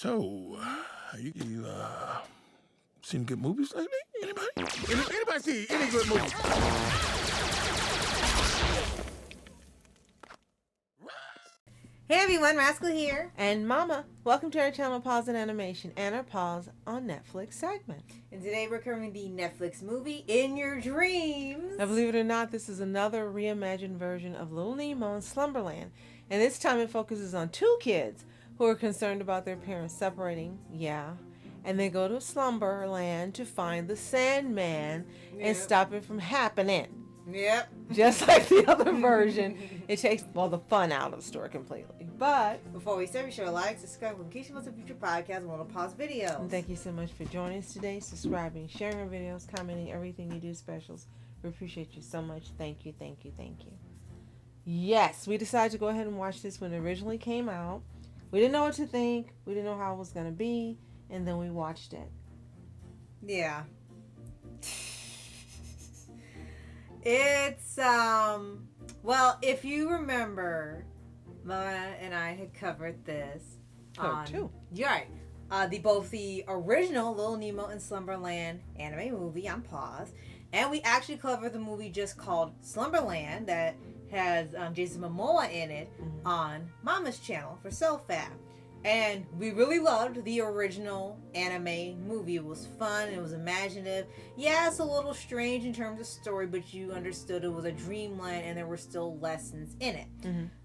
So, you seen good movies lately? Anybody? Anybody see any good movies? Hey everyone, Rascal here. And Mama. Welcome to our channel Paws On Animation and our Paws on Netflix segment. And today we're covering the Netflix movie In Your Dreams. Now believe it or not, this is another reimagined version of Little Nemo and Slumberland. And this time it focuses on two kids who are concerned about their parents separating. Yeah. And they go to Slumberland to find the Sandman and stop it from happening. Yep. Just like the other version, it takes, the fun out of the story completely. But before we start, be sure to like, subscribe, in case you want some future podcasts and want to pause videos. And thank you so much for joining us today, subscribing, sharing our videos, commenting, everything you do, specials. We appreciate you so much. Thank you, thank you, thank you. Yes, we decided to go ahead and watch this when it originally came out. We didn't know what to think. We didn't know how it was going to be. And then we watched it. Yeah. It's, well, if you remember, Mama and I had covered this too. You're right. Both the original Little Nemo and Slumberland anime movie on Paws, and we actually covered the movie just called Slumberland that has Jason Momoa in it on Mama's channel for SOFHAB. And we really loved the original anime movie. It was fun. It was imaginative. Yeah, it's a little strange in terms of story, but you understood it was a dreamland and there were still lessons in it.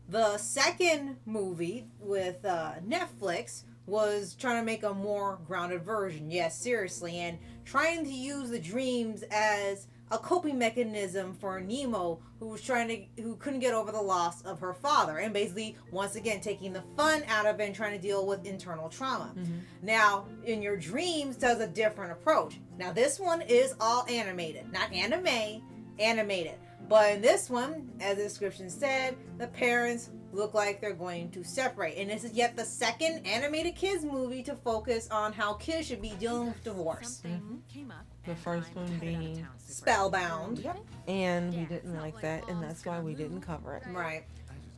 The second movie with Netflix was trying to make a more grounded version. Yes, seriously. And trying to use the dreams as a coping mechanism for Nemo, who couldn't get over the loss of her father, and basically once again taking the fun out of it and trying to deal with internal trauma. Now, In Your Dreams does a different approach. Now this one is all animated, not anime, animated. But in this one, as the description said, the parents look like they're going to separate. And this is yet the second animated kids movie to focus on how kids should be dealing with divorce. The first one being Spellbound. Yep. And we didn't like that, and that's why we didn't cover it. Right.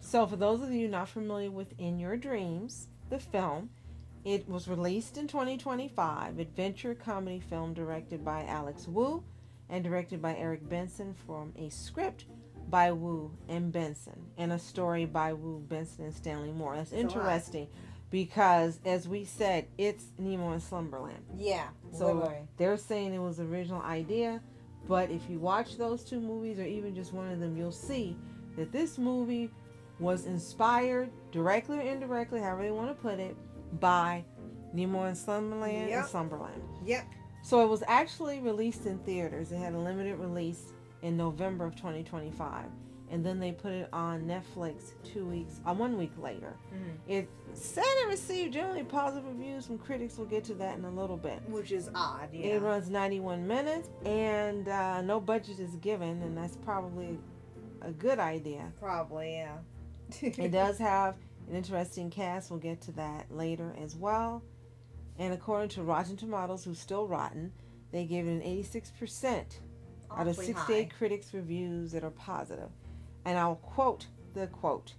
So for those of you not familiar with In Your Dreams, the film, it was released in 2025, adventure comedy film directed by Alex Wu and directed by Eric Benson from a script by Wu and Benson and a story by Wu, Benson, and Stanley Moore. That's interesting because, as we said, it's Nemo and Slumberland. Yeah. So literally. They're saying it was the original idea, but if you watch those two movies or even just one of them, you'll see that this movie was inspired, directly or indirectly, however you want to put it, by Nemo and Slumberland and Slumberland. Yep. So it was actually released in theaters. It had a limited release in November of 2025. And then they put it on Netflix 1 week later. It said it received generally positive reviews from critics. We'll get to that in a little bit. Which is odd, yeah. It runs 91 minutes and no budget is given, and that's probably a good idea. Probably, yeah. It does have an interesting cast. We'll get to that later as well. And according to Rotten Tomatoes, who's still rotten, they gave it an 86% out of 68 critics' reviews that are positive. And I'll quote the quote.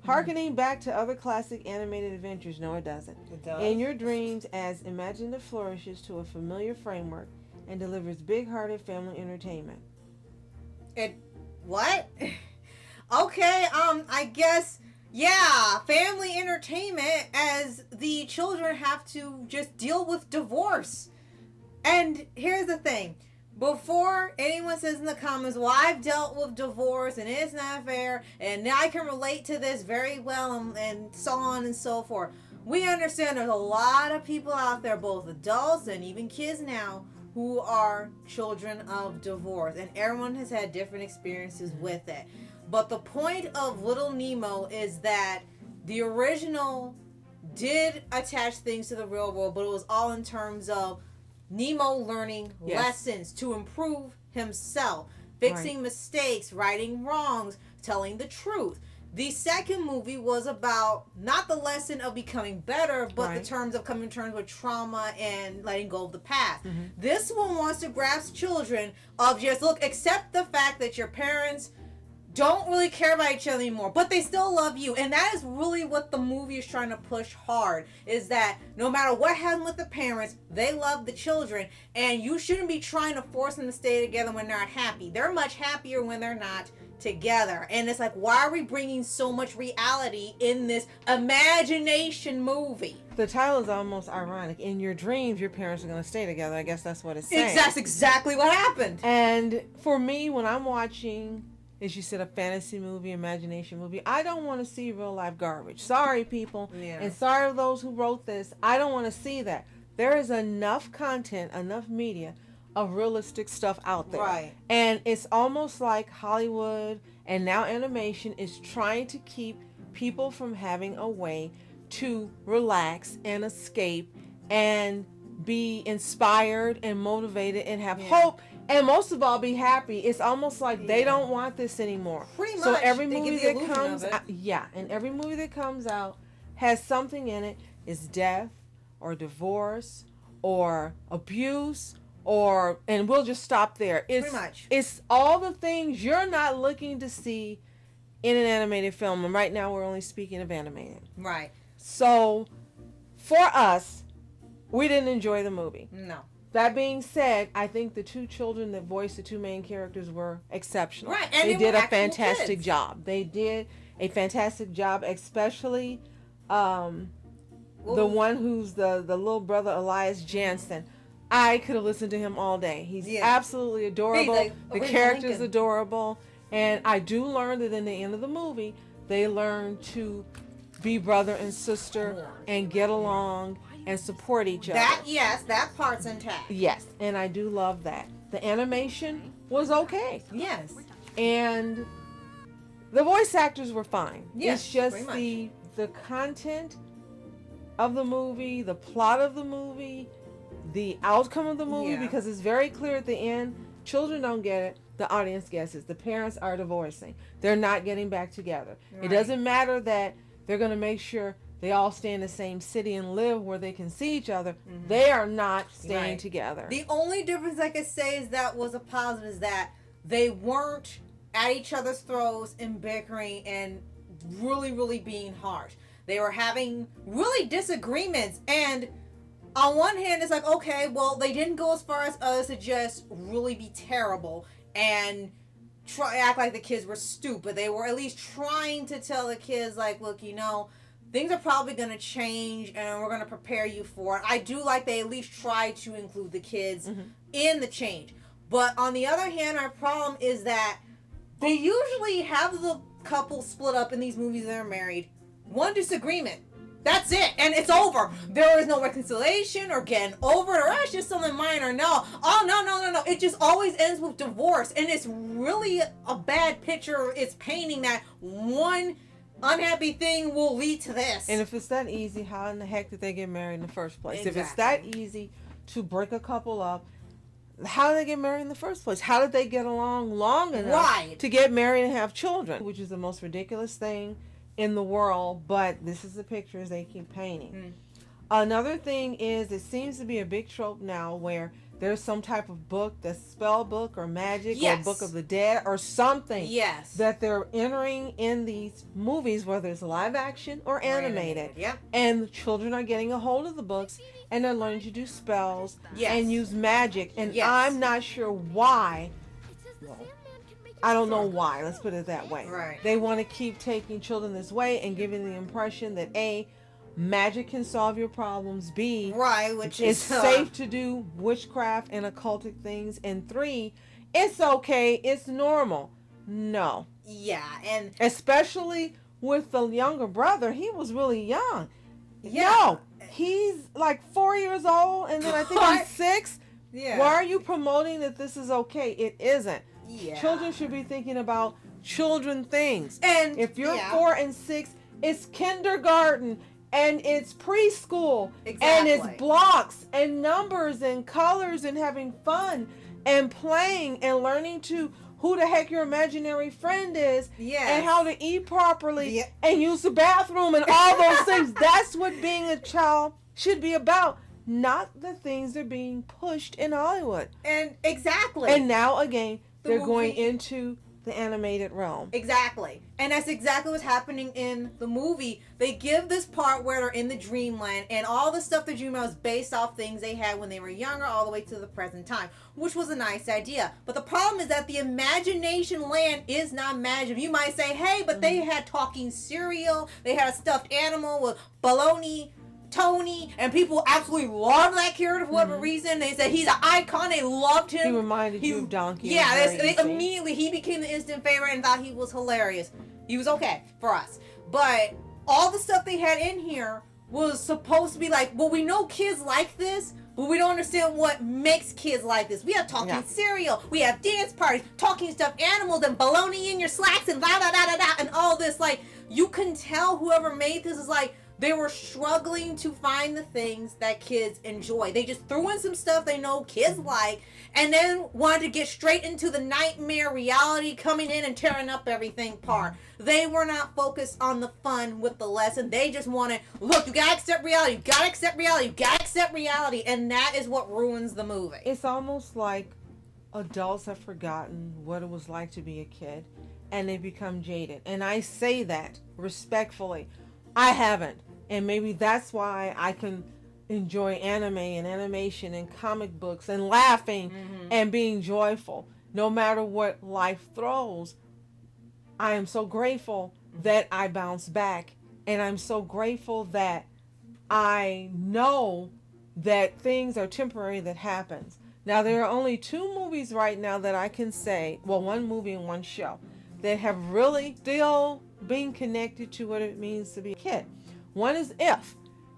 Harkening back to other classic animated adventures. No, it doesn't. It does. In Your Dreams adds imaginative flourishes to a familiar framework and delivers big-hearted family entertainment. What? Okay, I guess, yeah, family entertainment as the children have to just deal with divorce. And here's the thing. Before anyone says in the comments, well, I've dealt with divorce and it's not fair and I can relate to this very well and so on and so forth. We understand there's a lot of people out there, both adults and even kids now, who are children of divorce. And everyone has had different experiences with it. But the point of Little Nemo is that the original did attach things to the real world, but it was all in terms of Nemo learning lessons to improve himself, fixing mistakes, righting wrongs, telling the truth. The second movie was about not the lesson of becoming better, but the terms of coming to terms with trauma and letting go of the past. This one wants to grasp children of just, look, accept the fact that your parents don't really care about each other anymore, but they still love you. And that is really what the movie is trying to push hard, is that no matter what happened with the parents, they love the children, and you shouldn't be trying to force them to stay together when they're not happy. They're much happier when they're not together. And it's like, why are we bringing so much reality in this imagination movie? The title is almost ironic. In your dreams, your parents are going to stay together. I guess that's what it's saying. That's exactly what happened. And for me, when I'm watching, as you said, a fantasy movie, imagination movie, I don't want to see real life garbage. Sorry, people. Yeah. And sorry to those who wrote this. I don't want to see that. There is enough content, enough media of realistic stuff out there. Right. And it's almost like Hollywood and now animation is trying to keep people from having a way to relax and escape and be inspired and motivated and have hope. And most of all, be happy. It's almost like they don't want this anymore. Pretty much. So every They movie give the that illusion comes of it. out, and every movie that comes out has something in it. Is death or divorce or abuse and we'll just stop there. It's, Pretty much. It's all the things you're not looking to see in an animated film. And right now we're only speaking of animated. Right. So for us, we didn't enjoy the movie. No. That being said, I think the two children that voiced the two main characters were exceptional. Right, and they they did were a actual fantastic kids. job. They did a fantastic job, especially the one who's the little brother, Elias Jansen. I could have listened to him all day. He's absolutely adorable. He's like the Aretha character's Lincoln. adorable. And I do learn that in the end of the movie, they learn to be brother and sister and get along and support each other. That part's intact. Yes, and I do love that. The animation was okay. Yes. And the voice actors were fine. Yes, it's just pretty the content of the movie, the plot of the movie, the outcome of the movie, because it's very clear at the end, children don't get it, the audience gets it. The parents are divorcing. They're not getting back together. Right. It doesn't matter that they're going to make sure they all stay in the same city and live where they can see each other. Mm-hmm. They are not staying together. The only difference I could say is that was a positive is that they weren't at each other's throats and bickering and really, really being harsh. They were having really disagreements, and on one hand it's like, okay, well, they didn't go as far as us to just really be terrible and act like the kids were stupid. They were at least trying to tell the kids, like, look, things are probably going to change and we're going to prepare you for it. I do like they at least try to include the kids in the change. But on the other hand, our problem is that they usually have the couple split up in these movies that are married. One disagreement. That's it. And it's over. There is no reconciliation or getting over it, or it's just something minor. No. Oh, no. It just always ends with divorce. And it's really a bad picture it's painting that one unhappy thing will lead to this. And if it's that easy, how in the heck did they get married in the first place? Exactly. If it's that easy to break a couple up, how did they get married in the first place? How did they get along long enough to get married and have children? Which is the most ridiculous thing in the world, but this is the pictures they keep painting. Another thing is, it seems to be a big trope now where there's some type of book, the spell book or magic or book of the dead or something that they're entering in these movies, whether it's live action or animated. And children are getting a hold of the books and they're learning to do spells and use magic. And I'm not sure why. I don't know why. Let's put it that way. Right. They want to keep taking children this way and giving the impression that A, magic can solve your problems. B, which it's safe to do witchcraft and occultic things. And 3, it's okay. It's normal. No. Yeah, and especially with the younger brother, he was really young. Yeah. No, he's like 4 years old, and then I think he's 6. Yeah. Why are you promoting that this is okay? It isn't. Yeah. Children should be thinking about children things. And if you're 4 and 6, it's kindergarten and it's preschool and it's blocks and numbers and colors and having fun and playing and learning to who the heck your imaginary friend is and how to eat properly and use the bathroom and all those things. That's what being a child should be about. Not the things that are being pushed in Hollywood. And exactly. And now again, they're going into the animated realm. Exactly. And that's exactly what's happening in the movie. They give this part where they're in the dreamland, and all the stuff they dream about is based off things they had when they were younger all the way to the present time, which was a nice idea. But the problem is that the imagination land is not magic. You might say, hey, but they had talking cereal, they had a stuffed animal with baloney Tony, and people absolutely loved that character for whatever reason. They said he's an icon. They loved him. He reminded you of Donkey. Yeah, they immediately he became the instant favorite and thought he was hilarious. He was okay for us, but all the stuff they had in here was supposed to be like, well, we know kids like this, but we don't understand what makes kids like this. We have talking cereal, we have dance parties, talking stuffed animals, and baloney in your slacks, and da da da da da, and all this. Like, you can tell whoever made this is like, they were struggling to find the things that kids enjoy. They just threw in some stuff they know kids like, and then wanted to get straight into the nightmare reality coming in and tearing up everything part. They were not focused on the fun with the lesson. They just wanted, look, you gotta accept reality, you gotta accept reality, you gotta accept reality, and that is what ruins the movie. It's almost like adults have forgotten what it was like to be a kid, and they become jaded. And I say that respectfully. I haven't. And maybe that's why I can enjoy anime and animation and comic books and laughing and being joyful. No matter what life throws, I am so grateful that I bounce back. And I'm so grateful that I know that things are temporary that happens. Now, there are only 2 movies right now that I can say, well, 1 movie and 1 show, that have really still been connected to what it means to be a kid. One is If.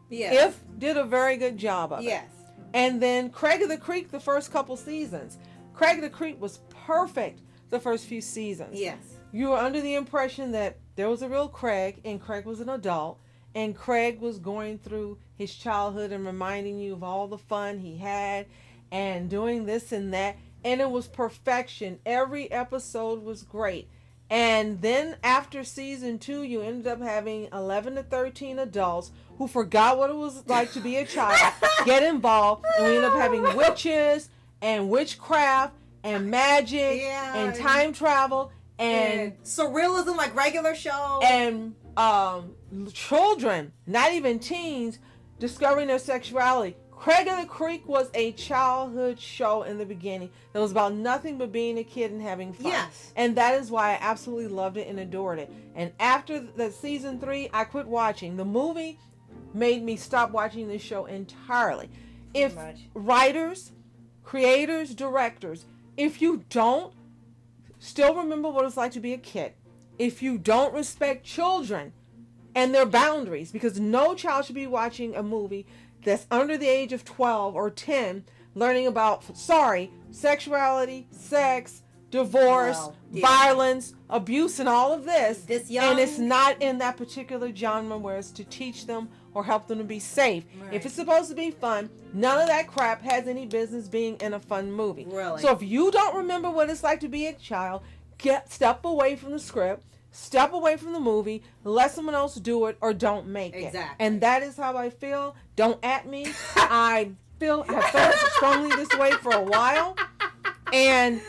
Yes. If did a very good job of it. Yes. And then Craig of the Creek, the first couple seasons. Craig of the Creek was perfect the first few seasons. Yes. You were under the impression that there was a real Craig, and Craig was an adult, and Craig was going through his childhood and reminding you of all the fun he had and doing this and that. And it was perfection. Every episode was great. And then after season 2, you ended up having 11 to 13 adults who forgot what it was like to be a child, get involved, and we ended up having witches and witchcraft and magic and time travel and surrealism like regular shows. And children, not even teens, discovering their sexuality. Craig of the Creek was a childhood show in the beginning that was about nothing but being a kid and having fun. Yes. And that is why I absolutely loved it and adored it. And after the season 3, I quit watching. The movie made me stop watching this show entirely. If writers, creators, directors, if you don't still remember what it's like to be a kid, if you don't respect children and their boundaries, because no child should be watching a movie that's under the age of 12 or 10, learning about, sexuality, sex, divorce, violence, abuse, and all of this. And it's not in that particular genre where it's to teach them or help them to be safe. Right. If it's supposed to be fun, none of that crap has any business being in a fun movie. Really? So if you don't remember what it's like to be a child, step away from the script. Step away from the movie, let someone else do it, or don't make it. And that is how I feel. Don't at me. I have felt strongly this way for a while. And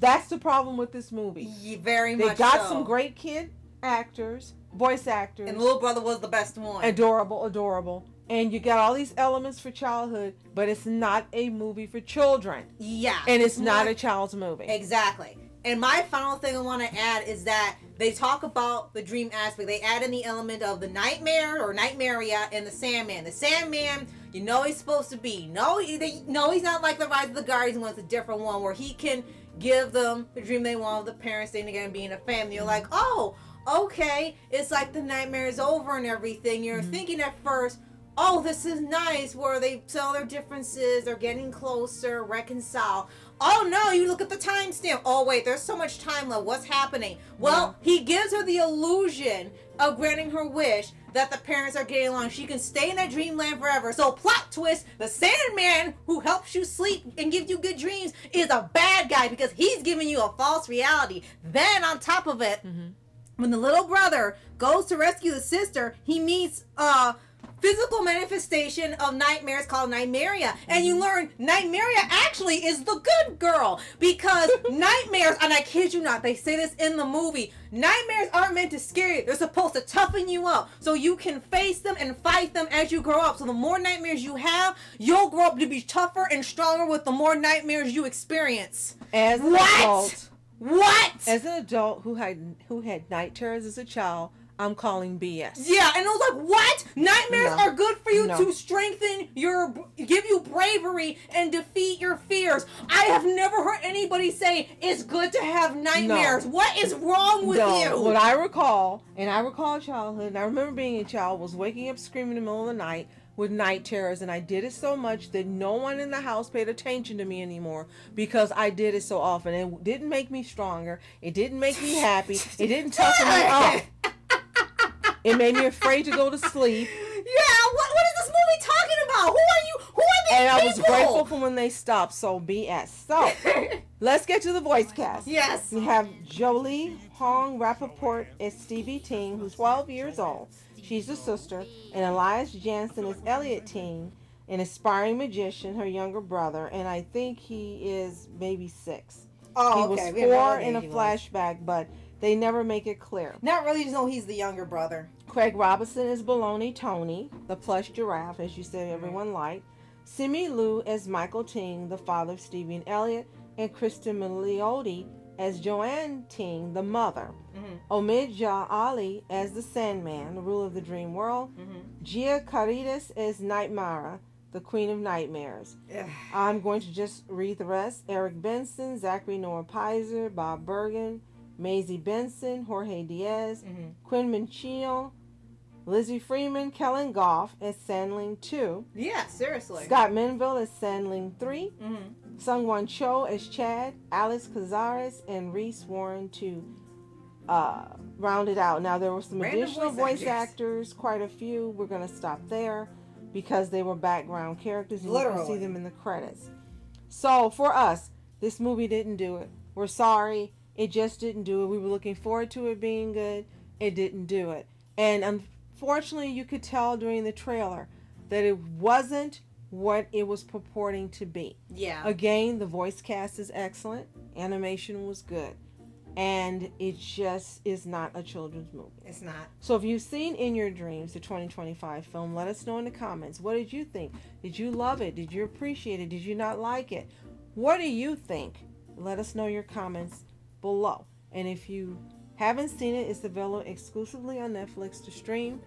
that's the problem with this movie. Very much so. They got some great kid actors, voice actors. And Little Brother was the best one. Adorable. And you got all these elements for childhood, but it's not a movie for children. Yeah. And it's not a child's movie. Exactly. And my final thing I want to add is that they talk about the dream aspect. They add in the element of the nightmare or nightmaria and the Sandman. The Sandman, you know he's supposed to be. No, he's not like the Rise of the Guardians one. It's a different one where he can give them the dream they want of the parents staying together and being a family. You're like, oh, okay. It's like the nightmare is over and everything. You're thinking at first, oh, this is nice, where they tell their differences, they're getting closer, reconcile. Oh no, you look at the timestamp. Oh wait, there's so much time left. What's happening? Well, he gives her the illusion of granting her wish that the parents are getting along. She can stay in that dreamland forever. So plot twist, the Sandman who helps you sleep and gives you good dreams is a bad guy because he's giving you a false reality. Then on top of it, when the little brother goes to rescue the sister, he meets physical manifestation of nightmares called Nightmaria. And you learn Nightmaria actually is the good girl. Because nightmares, and I kid you not, they say this in the movie, nightmares aren't meant to scare you. They're supposed to toughen you up so you can face them and fight them as you grow up. So the more nightmares you have, you'll grow up to be tougher and stronger with the more nightmares you experience. As an adult, what? As an adult who had night terrors as a child, I'm calling BS. Yeah, and I was like, what? Nightmares are good for you to strengthen give you bravery and defeat your fears. I have never heard anybody say it's good to have nightmares. What is wrong with you? What I recall, childhood, and I remember being a child, was waking up screaming in the middle of the night with night terrors, and I did it so much that no one in the house paid attention to me anymore because I did it so often. It didn't make me stronger. It didn't make me happy. It didn't toughen me up. It made me afraid to go to sleep. Yeah, what is this movie talking about? Who are you? Who are these people? And I was people? grateful for when they stopped, so BS. So, let's get to the voice cast. Yes. We have Jolie Hong Rappaport as Stevie Ting, who's 12 years old. She's the sister. And Elias Jansen is Elliot Ting, an aspiring magician, her younger brother. And I think he is maybe 6. Oh, okay. He was 4 in a flashback, but they never make it clear. Not really, just know he's the younger brother. Craig Robinson is Baloney Tony, the plush giraffe, as you said everyone liked. Simi Liu as Michael Ting, the father of Stevie and Elliot. And Kristen Milioti as Joanne Ting, the mother. Omid Jah Ali as the Sandman, the ruler of the dream world. Gia Caritas as Nightmara, the queen of nightmares. I'm going to just read the rest. Eric Benson, Zachary Noah Pizer, Bob Bergen, Maisie Benson, Jorge Diaz, Quinn Minchino, Lizzie Freeman, Kellen Goff as Sandling 2. Yeah, seriously. Scott Menville as Sandling 3. Sungwon Cho as Chad, Alex Cazares, and Reese Warren to round it out. Now, there were some additional voice actors, quite a few. We're going to stop there because they were background characters, and you can see them in the credits. So, for us, this movie didn't do it. We're sorry. It just didn't do it. We were looking forward to it being good. It didn't do it. And unfortunately, you could tell during the trailer that it wasn't what it was purporting to be. Yeah. Again, the voice cast is excellent. Animation was good. And it just is not a children's movie. It's not. So if you've seen In Your Dreams, the 2025 film, let us know in the comments. What did you think? Did you love it? Did you appreciate it? Did you not like it? What do you think? Let us know your comments below. And if you haven't seen it, it's available exclusively on Netflix to stream.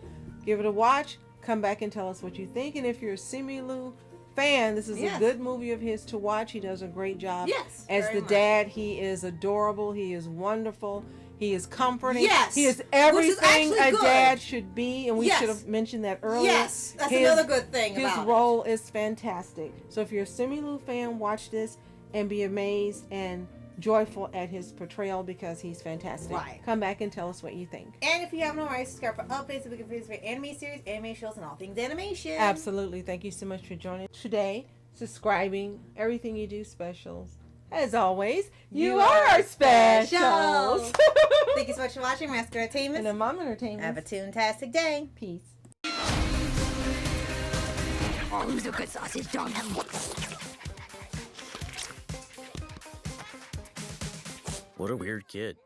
Give it a watch. Come back and tell us what you think. And if you're a Simi Liu fan, this is a good movie of his to watch. He does a great job. Yes. As the dad, he is adorable. He is wonderful. He is comforting. Yes. He is everything a dad should be. And we should have mentioned that earlier. Yes. That's another good thing about his role is fantastic. So if you're a Simi Liu fan, watch this and be amazed and joyful at his portrayal because he's fantastic. Right. Come back and tell us what you think. And if you haven't already, subscribe for updates so we can participate in anime series, anime shows, and all things animation. Absolutely. Thank you so much for joining today, subscribing, everything you do, specials. As always, you are our specials. Thank you so much for watching Master Entertainment and Mom Entertainment. Have a toon-tastic day. Peace. Who's a good sausage dog? What a weird kid.